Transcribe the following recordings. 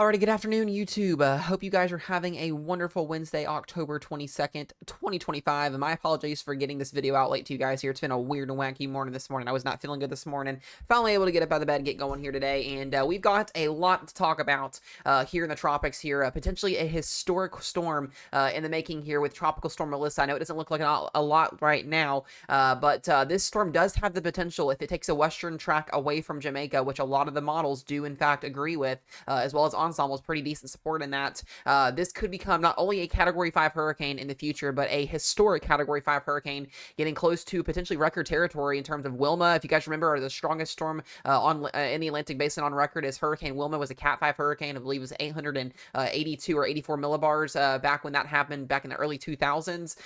Alrighty, good afternoon, YouTube. Hope you guys are having a wonderful Wednesday, October 22nd, 2025. And my apologies for getting this video out late to you guys here. It's been a weird and wacky morning this morning. I was not feeling good this morning. Finally able to get up out of the bed and get going here today. And we've got a lot to talk about here in the tropics here. Potentially a historic storm in the making here with Tropical Storm Melissa. I know it doesn't look like a lot right now, but this storm does have the potential, if it takes a western track away from Jamaica, which a lot of the models do in fact agree with, as well as Ensemble's pretty decent support in that. This could become not only a Category 5 hurricane in the future, but a historic Category 5 hurricane, getting close to potentially record territory in terms of Wilma. If you guys remember, the strongest storm in the Atlantic Basin on record is Hurricane Wilma. Was a Cat 5 hurricane. I believe it was 882 or 84 millibars back when that happened back in the early 2000s.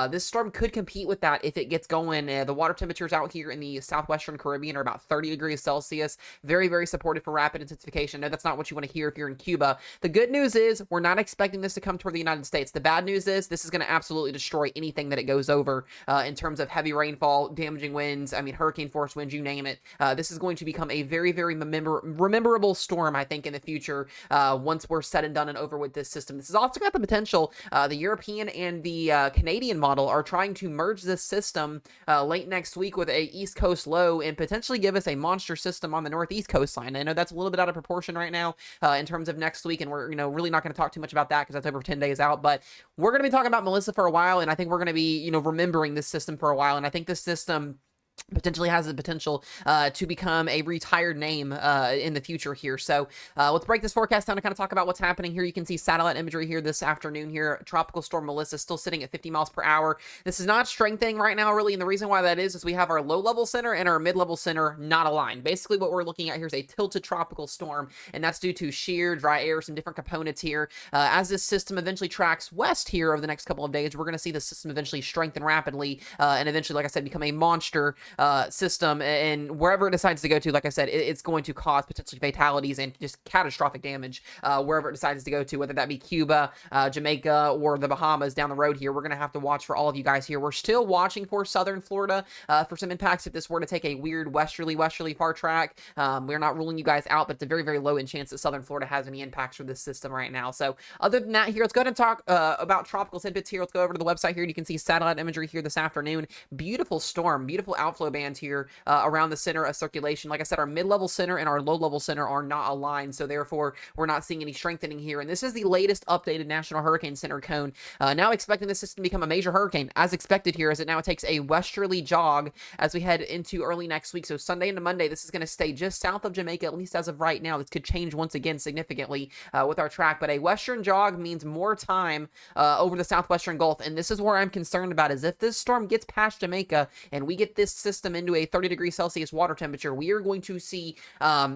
This storm could compete with that if it gets going. The water temperatures out here in the southwestern Caribbean are about 30 degrees Celsius. Very, very supportive for rapid intensification. No, that's not what you want to hear if you're in Cuba. The good news is we're not expecting this to come toward the United States. The bad news is this is going to absolutely destroy anything that it goes over in terms of heavy rainfall, damaging winds, I mean, hurricane force winds, you name it. This is going to become a very, very rememberable storm, I think, in the future once we're said and done and over with this system. This has also got the potential. The European and the Canadian model are trying to merge this system late next week with a East Coast low and potentially give us a monster system on the Northeast coastline. I know that's a little bit out of proportion right now in terms of next week, and we're really not going to talk too much about that because that's over 10 days out, but we're going to be talking about Melissa for a while, and I think we're going to be remembering this system for a while, and I think this system potentially has the potential to become a retired name in the future here. So let's break this forecast down to kind of talk about what's happening here. You can see satellite imagery here this afternoon here. Tropical Storm Melissa still sitting at 50 miles per hour. This is not strengthening right now, really, and the reason why that is we have our low-level center and our mid-level center not aligned. Basically, what we're looking at here is a tilted tropical storm, and that's due to shear, dry air, some different components here. As this system eventually tracks west here over the next couple of days, we're going to see the system eventually strengthen rapidly and eventually, like I said, become a monster system, and wherever it decides to go to, like I said, it's going to cause potentially fatalities and just catastrophic damage wherever it decides to go to, whether that be Cuba, Jamaica, or the Bahamas down the road here. We're going to have to watch for all of you guys here. We're still watching for southern Florida for some impacts if this were to take a weird westerly far track. We're not ruling you guys out, but it's a very, very low in chance that southern Florida has any impacts for this system right now. So other than that here, let's go ahead and talk about tropical tidbits here. Let's go over to the website here. You can see satellite imagery here this afternoon. Beautiful storm, beautiful outflow band here around the center of circulation. Like I said, our mid-level center and our low-level center are not aligned, so therefore we're not seeing any strengthening here. And this is the latest updated National Hurricane Center cone. Now expecting this system to become a major hurricane, as expected here, as it now takes a westerly jog as we head into early next week. So Sunday into Monday, this is going to stay just south of Jamaica, at least as of right now. This could change once again significantly with our track, but a western jog means more time over the southwestern Gulf, and this is where I'm concerned about, is if this storm gets past Jamaica and we get this system into a 30 degrees Celsius water temperature, we are going to see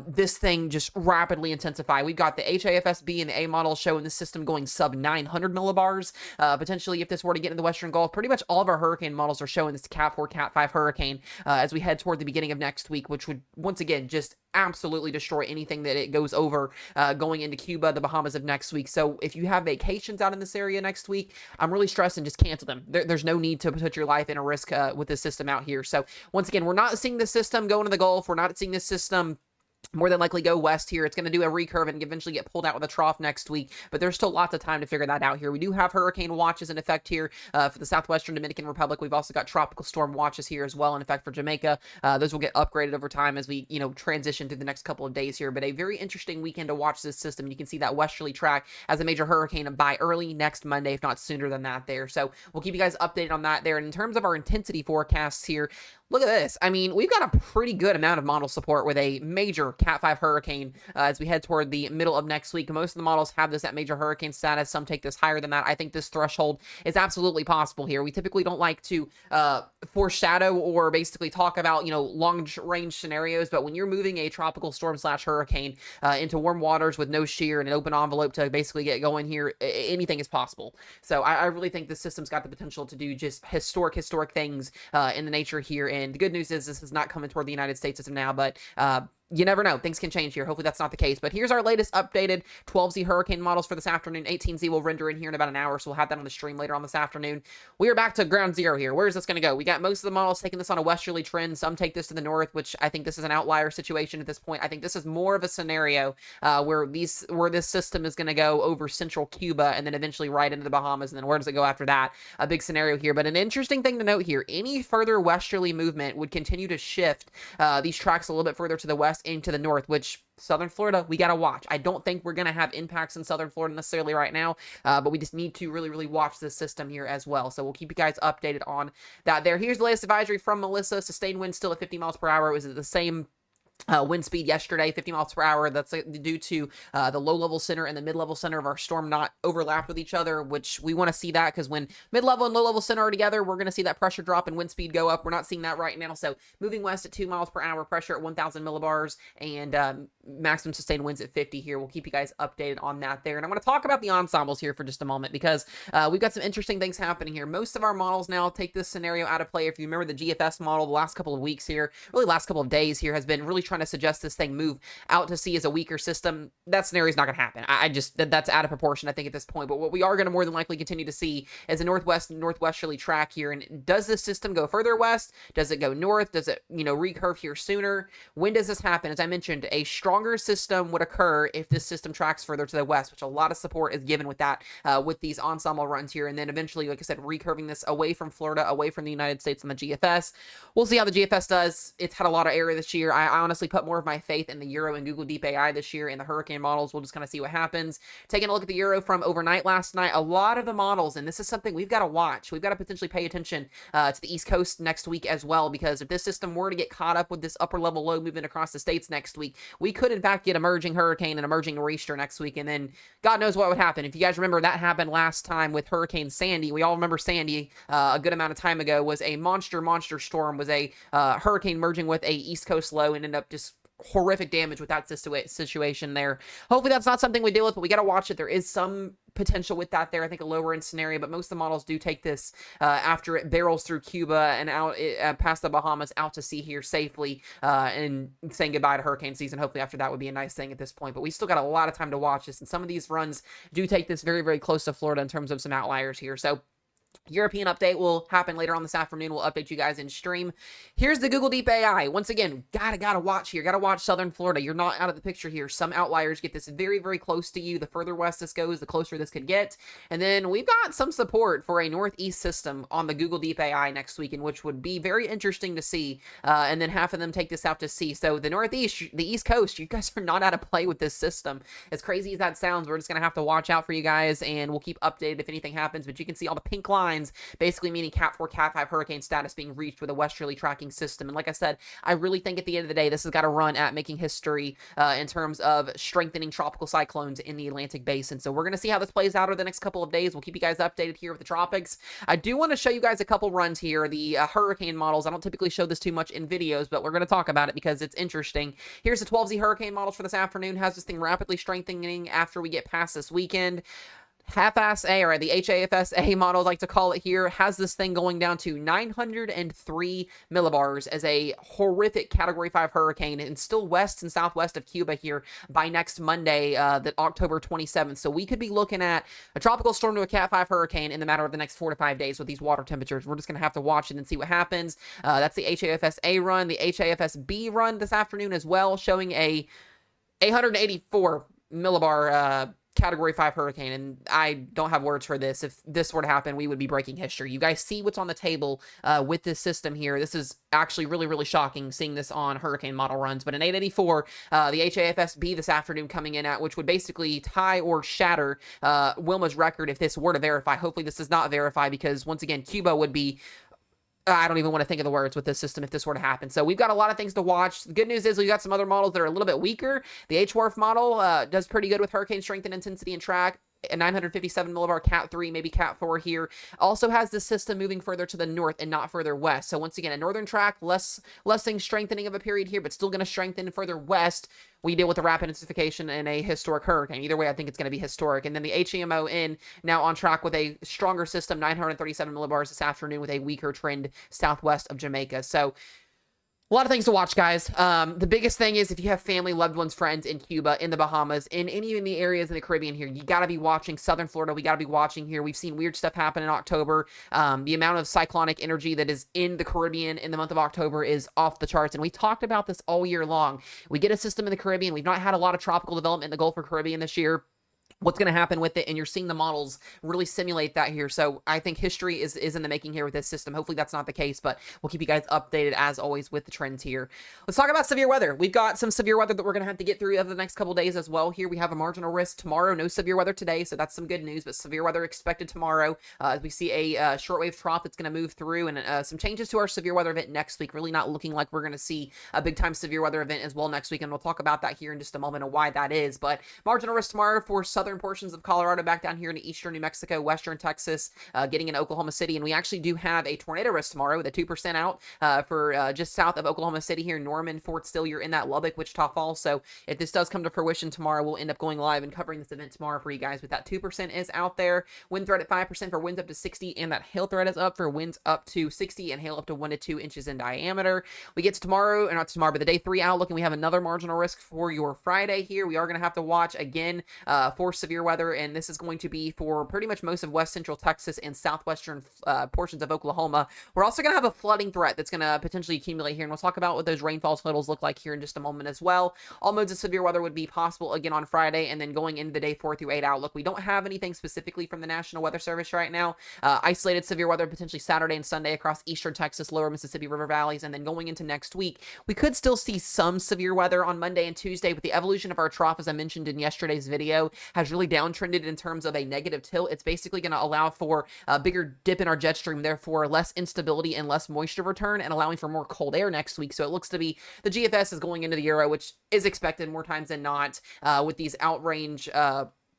this thing just rapidly intensify. We've got the HAFSB and the A model showing this system going sub 900 millibars. Potentially, if this were to get into the Western Gulf, pretty much all of our hurricane models are showing this Cat 4, Cat 5 hurricane as we head toward the beginning of next week, which would once again just absolutely destroy anything that it goes over going into Cuba, the Bahamas of next week. So if you have vacations out in this area next week, I'm really stressing, just cancel them. There's no need to put your life in a risk with this system out here. So once again, we're not seeing this system go into the Gulf. We're not seeing this system more than likely go west here. It's going to do a recurve and eventually get pulled out with a trough next week, but there's still lots of time to figure that out here. We do have hurricane watches in effect here for the southwestern Dominican Republic. We've also got tropical storm watches here as well in effect for Jamaica. Those will get upgraded over time as we transition through the next couple of days here, but a very interesting weekend to watch this system. You can see that westerly track as a major hurricane by early next Monday, if not sooner than that there. So we'll keep you guys updated on that there. And in terms of our intensity forecasts here, look at this. I mean, we've got a pretty good amount of model support with a major Cat 5 hurricane as we head toward the middle of next week. Most of the models have this at major hurricane status. Some take this higher than that. I think this threshold is absolutely possible here. We typically don't like to foreshadow or basically talk about, long-range scenarios, but when you're moving a tropical storm / hurricane into warm waters with no shear and an open envelope to basically get going here, anything is possible. So I really think this system's got the potential to do just historic things in the nature here. And the good news is this is not coming toward the United States as of now, but you never know. Things can change here. Hopefully that's not the case. But here's our latest updated 12Z hurricane models for this afternoon. 18Z will render in here in about an hour, so we'll have that on the stream later on this afternoon. We are back to ground zero here. Where is this going to go? We got most of the models taking this on a westerly trend. Some take this to the north, which I think this is an outlier situation at this point. I think this is more of a scenario where this system is going to go over central Cuba and then eventually right into the Bahamas. And then where does it go after that? A big scenario here. But an interesting thing to note here, any further westerly movement would continue to shift these tracks a little bit further to the west into the north, which Southern Florida, we got to watch. I don't think we're going to have impacts in Southern Florida necessarily right now, but we just need to really, really watch this system here as well. So we'll keep you guys updated on that there. Here's the latest advisory from Melissa. Sustained wind still at 50 miles per hour. It was at the same wind speed yesterday, 50 miles per hour. That's due to the low-level center and the mid-level center of our storm not overlapped with each other, which we want to see that because when mid-level and low-level center are together, we're going to see that pressure drop and wind speed go up. We're not seeing that right now. So moving west at 2 miles per hour, pressure at 1,000 millibars, and maximum sustained winds at 50 here. We'll keep you guys updated on that there. And I'm going to talk about the ensembles here for just a moment because we've got some interesting things happening here. Most of our models now take this scenario out of play. If you remember the GFS model, the last couple of weeks here, really last couple of days here, has been really trying to suggest this thing move out to sea as a weaker system. That scenario is not going to happen. I just, that's out of proportion, I think, at this point. But what we are going to more than likely continue to see is a northwesterly track here. And does this system go further west? Does it go north? Does it, recurve here sooner? When does this happen? As I mentioned, a stronger system would occur if this system tracks further to the west, which a lot of support is given with that, with these ensemble runs here. And then eventually, like I said, recurving this away from Florida, away from the United States on the GFS. We'll see how the GFS does. It's had a lot of error this year. I honestly put more of my faith in the Euro and Google Deep AI this year in the hurricane models. We'll just kind of see what happens. Taking a look at the Euro from overnight last night, a lot of the models, and this is something we've got to watch. We've got to potentially pay attention to the East Coast next week as well, because if this system were to get caught up with this upper level low movement across the states next week, we could in fact get emerging hurricane and emerging nor'easter next week, and then God knows what would happen. If you guys remember, that happened last time with Hurricane Sandy. We all remember Sandy a good amount of time ago was a monster storm, was a hurricane merging with a East Coast low and ended up just horrific damage with that situation there. Hopefully that's not something we deal with, but we got to watch it. There is some potential with that there. I think a lower end scenario, but most of the models do take this after it barrels through Cuba and out past the Bahamas out to sea here safely and saying goodbye to hurricane season. Hopefully after that would be a nice thing at this point, but we still got a lot of time to watch this, and some of these runs do take this very, very close to Florida in terms of some outliers here. So European update will happen later on this afternoon. We'll update you guys in stream. Here's the Google Deep AI. Once again, gotta watch here. Gotta watch Southern Florida. You're not out of the picture here. Some outliers get this very, very close to you. The further west this goes, the closer this could get. And then we've got some support for a northeast system on the Google Deep AI next week, which would be very interesting to see. And then half of them take this out to sea. So the northeast, the East Coast, you guys are not out of play with this system. As crazy as that sounds, we're just gonna have to watch out for you guys, and we'll keep updated if anything happens. But you can see all the pink lines basically meaning Cat 4, Cat 5 hurricane status being reached with a westerly tracking system. And like I said, I really think at the end of the day, this has got to run at making history in terms of strengthening tropical cyclones in the Atlantic basin. So we're going to see how this plays out over the next couple of days. We'll keep you guys updated here with the tropics. I do want to show you guys a couple runs here, the hurricane models. I don't typically show this too much in videos, but we're going to talk about it because it's interesting. Here's the 12Z hurricane models for this afternoon. Has this thing rapidly strengthening after we get past this weekend. Half-ass A, or the HAFS-A model, I like to call it here, has this thing going down to 903 millibars as a horrific Category 5 hurricane, and still west and southwest of Cuba here by next Monday, that October 27th. So we could be looking at a tropical storm to a Cat 5 hurricane in the matter of the next 4 to 5 days with these water temperatures. We're just going to have to watch it and see what happens. That's the HAFS-A run. The HAFS-B run this afternoon as well, showing a 884 millibar Category 5 hurricane, and I don't have words for this. If this were to happen, we would be breaking history. You guys see what's on the table with this system here. This is actually really, really shocking seeing this on hurricane model runs, but an 884, the HAFS-B this afternoon coming in at, which would basically tie or shatter Wilma's record if this were to verify. Hopefully this does not verify, because once again, Cuba would be, I don't even want to think of the words with this system if this were to happen. So we've got a lot of things to watch. The good news is we've got some other models that are a little bit weaker. The HWRF model does pretty good with hurricane strength and intensity and track. A 957 millibar Cat 3, maybe Cat 4 here. Also has the system moving further to the north and not further west. So once again, a northern track, less things strengthening of a period here, but still going to strengthen further west. We deal with the rapid intensification and a historic hurricane. Either way, I think it's going to be historic. And then the HEMO-N now on track with a stronger system, 937 millibars this afternoon with a weaker trend southwest of Jamaica. So A lot of things to watch, guys. The biggest thing is if you have family, loved ones, friends in Cuba, in the Bahamas, in any of the areas in the Caribbean here, you got to be watching Southern Florida. We got to be watching here. We've seen weird stuff happen in October. The amount of cyclonic energy that is in the Caribbean in the month of October is off the charts. And we talked about this all year long. We get a system in the Caribbean. We've not had a lot of tropical development in the Gulf or Caribbean this year. What's going to happen with it, and you're seeing the models really simulate that here. So I think history is in the making here with this system. Hopefully that's not the case, but we'll keep you guys updated as always with the trends here. Let's talk about severe weather. We've got some severe weather that we're going to have to get through over the next couple days as well. Here we have a marginal risk tomorrow. No severe weather today, so that's some good news, but severe weather expected tomorrow. As we see a shortwave trough that's going to move through, and some changes to our severe weather event next week. Really not looking like we're going to see a big time severe weather event as well next week, and we'll talk about that here in just a moment and why that is. But marginal risk tomorrow for southern portions of Colorado, back down here into eastern New Mexico, western Texas, getting into Oklahoma City. And we actually do have a tornado risk tomorrow with a 2% out for just south of Oklahoma City here, Norman, Fort Steele. You're in that Lubbock, Wichita Falls. So if this does come to fruition tomorrow, we'll end up going live and covering this event tomorrow for you guys. But that 2% is out there. Wind threat at 5% for winds up to 60, and that hail threat is up for winds up to 60 and hail up to 1 to 2 inches in diameter. We get to tomorrow, or not tomorrow, but the day 3 outlook, and we have another marginal risk for your Friday here. We are going to have to watch again for severe weather, and this is going to be for pretty much most of west central Texas and southwestern portions of Oklahoma. We're also going to have a flooding threat that's going to potentially accumulate here, and we'll talk about what those rainfall totals look like here in just a moment as well. All modes of severe weather would be possible again on Friday, and then going into the day 4 through 8 outlook. We don't have anything specifically from the National Weather Service right now. Isolated severe weather potentially Saturday and Sunday across eastern Texas, lower Mississippi River valleys, and then going into next week, we could still see some severe weather on Monday and Tuesday, but the evolution of our trough, as I mentioned in yesterday's video, has really downtrended in terms of a negative tilt. It's basically going to allow for a bigger dip in our jet stream, therefore less instability and less moisture return, and allowing for more cold air next week. So it looks to be the GFS is going into the Euro, which is expected more times than not with these outrange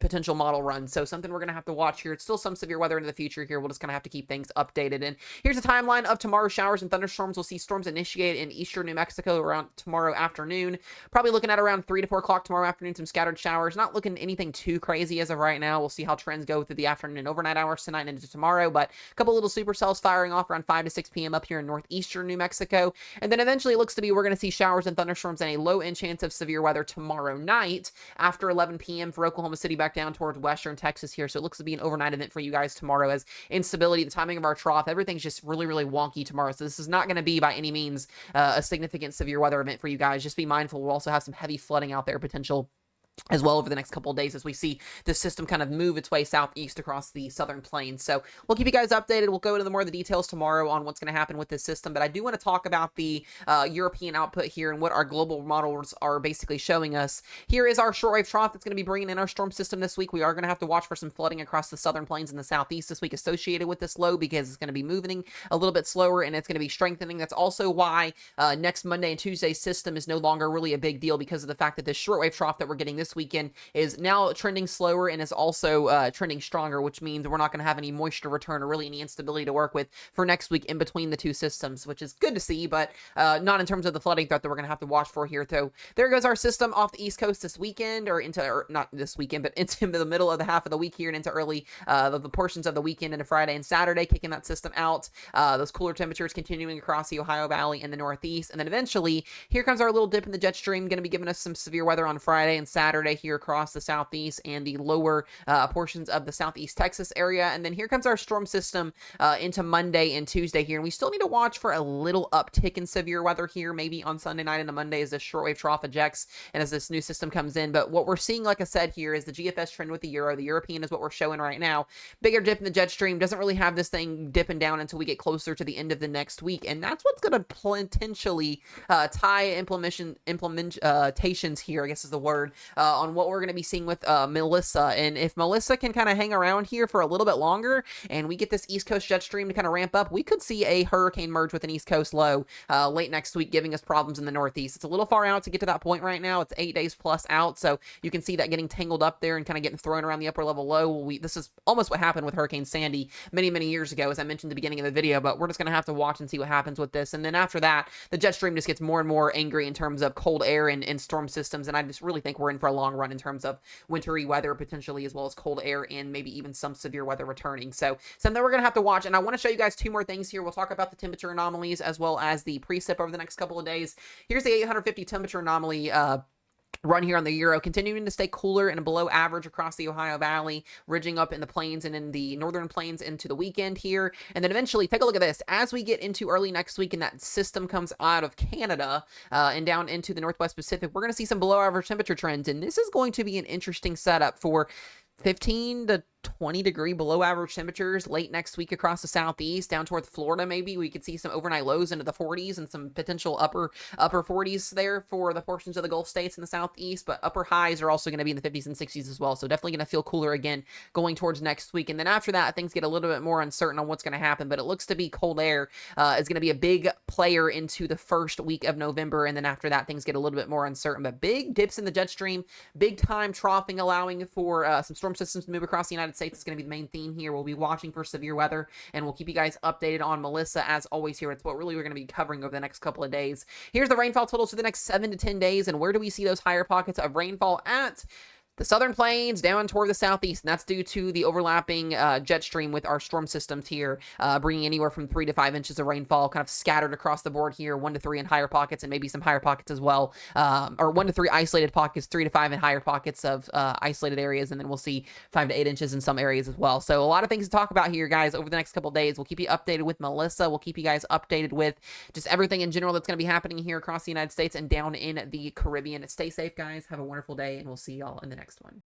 potential model runs. So something we're going to have to watch here. It's still some severe weather into the future here. We'll just kind of have to keep things updated. And here's a timeline of tomorrow's showers and thunderstorms. We'll see storms initiate in eastern New Mexico around tomorrow afternoon. Probably looking at around 3 to 4 o'clock tomorrow afternoon, some scattered showers. Not looking anything too crazy as of right now. We'll see how trends go through the afternoon and overnight hours tonight and into tomorrow. But a couple little supercells firing off around 5 to 6 p.m. up here in northeastern New Mexico. And then eventually it looks to be we're going to see showers and thunderstorms and a low-end chance of severe weather tomorrow night after 11 p.m. for Oklahoma City back down towards western Texas here. So it looks to be an overnight event for you guys tomorrow, as instability, the timing of our trough, everything's just really, really wonky tomorrow. So this is not going to be by any means a significant severe weather event for you guys. Just be mindful. We'll also have some heavy flooding out there potential as well over the next couple of days as we see this system kind of move its way southeast across the southern plains. So we'll keep you guys updated. We'll go into more of the details tomorrow on what's going to happen with this system, but I do want to talk about the European output here and what our global models are basically showing us. Here is our shortwave trough that's going to be bringing in our storm system this week. We are going to have to watch for some flooding across the southern plains and the southeast this week associated with this low, because it's going to be moving a little bit slower and it's going to be strengthening. That's also why next Monday and Tuesday's system is no longer really a big deal, because of the fact that this shortwave trough that we're getting this weekend is now trending slower and is also trending stronger, which means we're not going to have any moisture return or really any instability to work with for next week in between the two systems, which is good to see, but not in terms of the flooding threat that we're going to have to watch for here. So there goes our system off the East Coast this weekend, or not this weekend, but into the middle of the half of the week here and into early the portions of the weekend into Friday and Saturday, kicking that system out. Those cooler temperatures continuing across the Ohio Valley and the Northeast. And then eventually, here comes our little dip in the jet stream, going to be giving us some severe weather on Friday and Saturday here across the southeast and the lower portions of the southeast Texas area. And then here comes our storm system into Monday and Tuesday here. And we still need to watch for a little uptick in severe weather here, maybe on Sunday night into Monday as this shortwave trough ejects and as this new system comes in. But what we're seeing, like I said, here is the GFS trend with the Euro. The European is what we're showing right now. Bigger dip in the jet stream. Doesn't really have this thing dipping down until we get closer to the end of the next week. And that's what's going to potentially tie implementations here, I guess is the word, on what we're going to be seeing with Melissa. And if Melissa can kind of hang around here for a little bit longer and we get this East Coast jet stream to kind of ramp up, we could see a hurricane merge with an East Coast low late next week, giving us problems in the Northeast. It's a little far out to get to that point right now. It's 8 days plus out, so you can see that getting tangled up there and kind of getting thrown around the upper level low. This is almost what happened with Hurricane Sandy many, many years ago, as I mentioned at the beginning of the video, but we're just going to have to watch and see what happens with this. And then after that, the jet stream just gets more and more angry in terms of cold air and storm systems, and I just really think we're in for a long run in terms of wintry weather potentially, as well as cold air and maybe even some severe weather returning. So something we're going to have to watch. And I want to show you guys two more things here. We'll talk about the temperature anomalies as well as the precip over the next couple of days. Here's the 850 temperature anomaly run here on the Euro, continuing to stay cooler and below average across the Ohio Valley, ridging up in the plains and in the northern plains into the weekend here. And then eventually, take a look at this. As we get into early next week and that system comes out of Canada and down into the Northwest Pacific, we're going to see some below average temperature trends. And this is going to be an interesting setup for 15 to 20 degree below average temperatures late next week across the southeast, down towards Florida. Maybe we could see some overnight lows into the 40s and some potential upper 40s there for the portions of the Gulf states in the southeast, but upper highs are also going to be in the 50s and 60s as well. So definitely going to feel cooler again going towards next week. And then after that, things get a little bit more uncertain on what's going to happen, but it looks to be cold air is going to be a big player into the first week of November. And then after that, things get a little bit more uncertain, but big dips in the jet stream, big time troughing, allowing for some storm systems to move across the United States. It's going to be the main theme here. We'll be watching for severe weather, and we'll keep you guys updated on Melissa as always here. It's what really we're going to be covering over the next couple of days. Here's the rainfall totals for the next 7 to 10 days, and where do we see those higher pockets of rainfall at? The southern plains down toward the southeast, and that's due to the overlapping jet stream with our storm systems here, bringing anywhere from 3 to 5 inches of rainfall kind of scattered across the board here, 1 to 3 in higher pockets and maybe some higher pockets as well, or 1 to 3 isolated pockets, 3 to 5 in higher pockets of isolated areas, and then we'll see 5 to 8 inches in some areas as well. So a lot of things to talk about here, guys, over the next couple of days. We'll keep you updated with Melissa. We'll keep you guys updated with just everything in general that's going to be happening here across the United States and down in the Caribbean. Stay safe, guys. Have a wonderful day, and we'll see y'all in the next one.